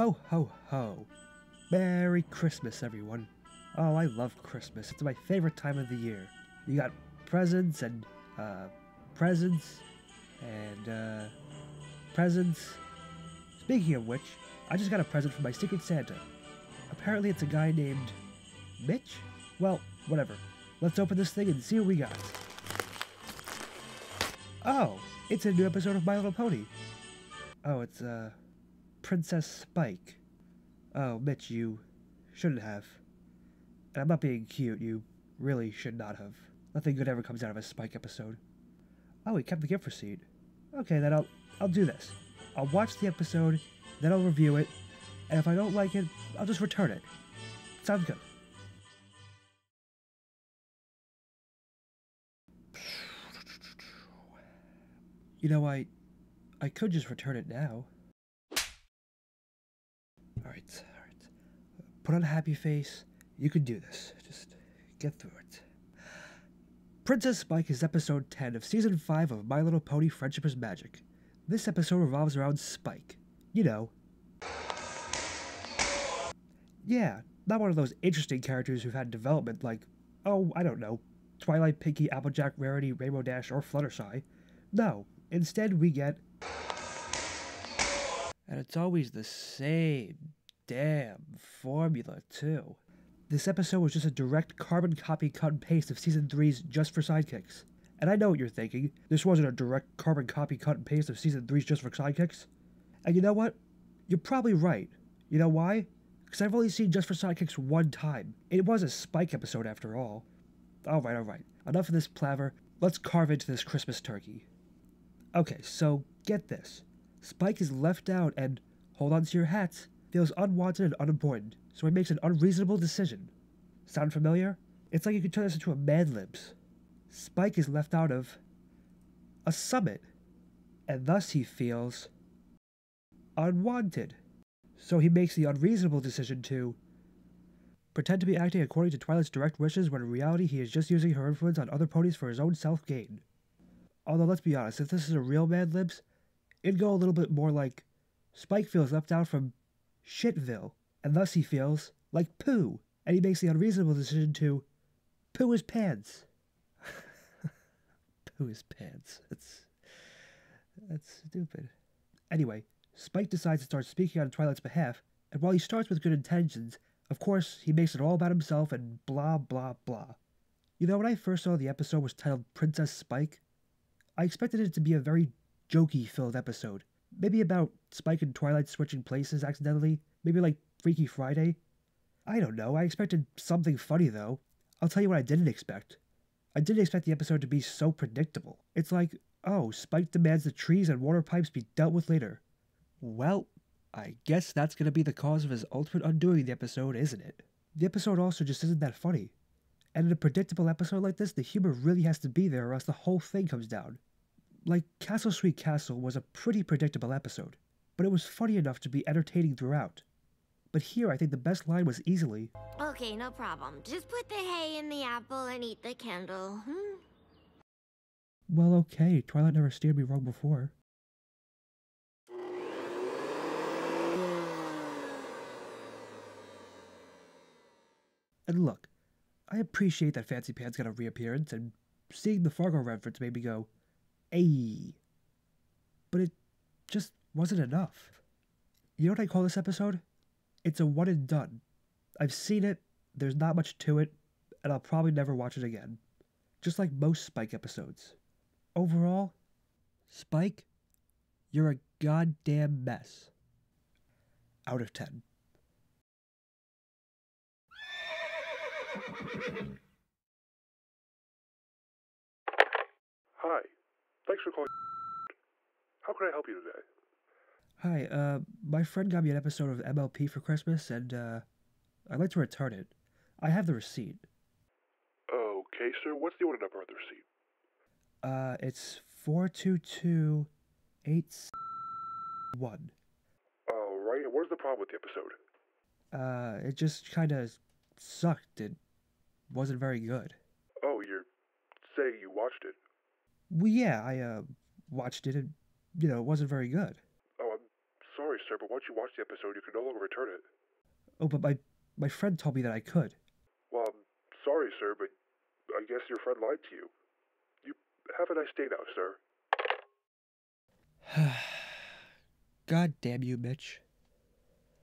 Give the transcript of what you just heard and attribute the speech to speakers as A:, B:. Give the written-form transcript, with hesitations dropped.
A: Ho, ho, ho. Merry Christmas, everyone. Oh, I love Christmas. It's my favorite time of the year. You got presents and, presents and, presents. Speaking of which, I just got a present from my Secret Santa. Apparently it's a guy named Mitch? Well, whatever. Let's open this thing and see what we got. Oh, it's a new episode of My Little Pony. Oh, it's, Princess Spike. Oh, Mitch, you shouldn't have. And I'm not being cute, you really should not have. Nothing good ever comes out of a Spike episode. Oh, he kept the gift receipt. Okay, then I'll do this. I'll watch the episode, then I'll review it, and if I don't like it, I'll just return it. Sounds good. You know, I could just return it now. Alright. Put on a happy face. You can do this. Just get through it. Princess Spike is episode 10 of season 5 of My Little Pony Friendship is Magic. This episode revolves around Spike. You know. Yeah, not one of those interesting characters who've had development like, oh, I don't know, Twilight, Pinkie, Applejack, Rarity, Rainbow Dash, or Fluttershy. No, instead we get... And it's always the same damn formula, too. This episode was just a direct carbon copy, cut and paste of Season 3's Just for Sidekicks. And I know what you're thinking. This wasn't a direct carbon copy, cut and paste of Season 3's Just for Sidekicks. And you know what? You're probably right. You know why? Because I've only seen Just for Sidekicks one time. It was a Spike episode after all. Alright. Enough of this palaver. Let's carve into this Christmas turkey. Okay, so get this. Spike is left out and, hold on to your hats, feels unwanted and unimportant, so he makes an unreasonable decision. Sound familiar? It's like you could turn this into a Mad Libs. Spike is left out of a summit, and thus he feels unwanted. So he makes the unreasonable decision to pretend to be acting according to Twilight's direct wishes when in reality he is just using her influence on other ponies for his own self-gain. Although let's be honest, if this is a real Mad Libs, it'd go a little bit more like Spike feels left out from Shitville, and thus he feels like poo, and he makes the unreasonable decision to poo his pants. Poo his pants. That's stupid. Anyway, Spike decides to start speaking on Twilight's behalf, and while he starts with good intentions, of course, he makes it all about himself and blah blah blah. You know, when I first saw the episode was titled Princess Spike, I expected it to be a very jokey-filled episode. Maybe about Spike and Twilight switching places accidentally. Maybe like Freaky Friday. I don't know, I expected something funny though. I'll tell you what I didn't expect. I didn't expect the episode to be so predictable. It's like, oh, Spike demands the trees and water pipes be dealt with later. Well, I guess that's gonna be the cause of his ultimate undoing the episode, isn't it? The episode also just isn't that funny. And in a predictable episode like this, the humor really has to be there or else the whole thing comes down. Like, Castle Sweet Castle was a pretty predictable episode, but it was funny enough to be entertaining throughout. But here, I think the best line was easily,
B: Okay, no problem. Just put the hay in the apple and eat the candle,
A: well, okay, Twilight never steered me wrong before. And look, I appreciate that Fancy Pants got a reappearance, and seeing the Fargo reference made me go, ayy. But it just wasn't enough. You know what I call this episode? It's a one and done. I've seen it, there's not much to it, and I'll probably never watch it again. Just like most Spike episodes. Overall, Spike, you're a goddamn mess. Out of 10.
C: Hi. Thanks for calling. How can I help you today?
A: Hi, my friend got me an episode of MLP for Christmas, and, I'd like to return it. I have the receipt.
C: Okay, sir. What's the order number on the receipt?
A: It's 422861.
C: Alright, and what is the problem with the episode?
A: It just kinda sucked. It wasn't very good.
C: Oh, you're saying you watched it?
A: Well, yeah, I watched it and, it wasn't very good.
C: Oh, I'm sorry, sir, but once you watch the episode, you can no longer return it.
A: Oh, but my friend told me that I could.
C: Well, I'm sorry, sir, but I guess your friend lied to you. You have a nice day now, sir.
A: God damn you, Mitch.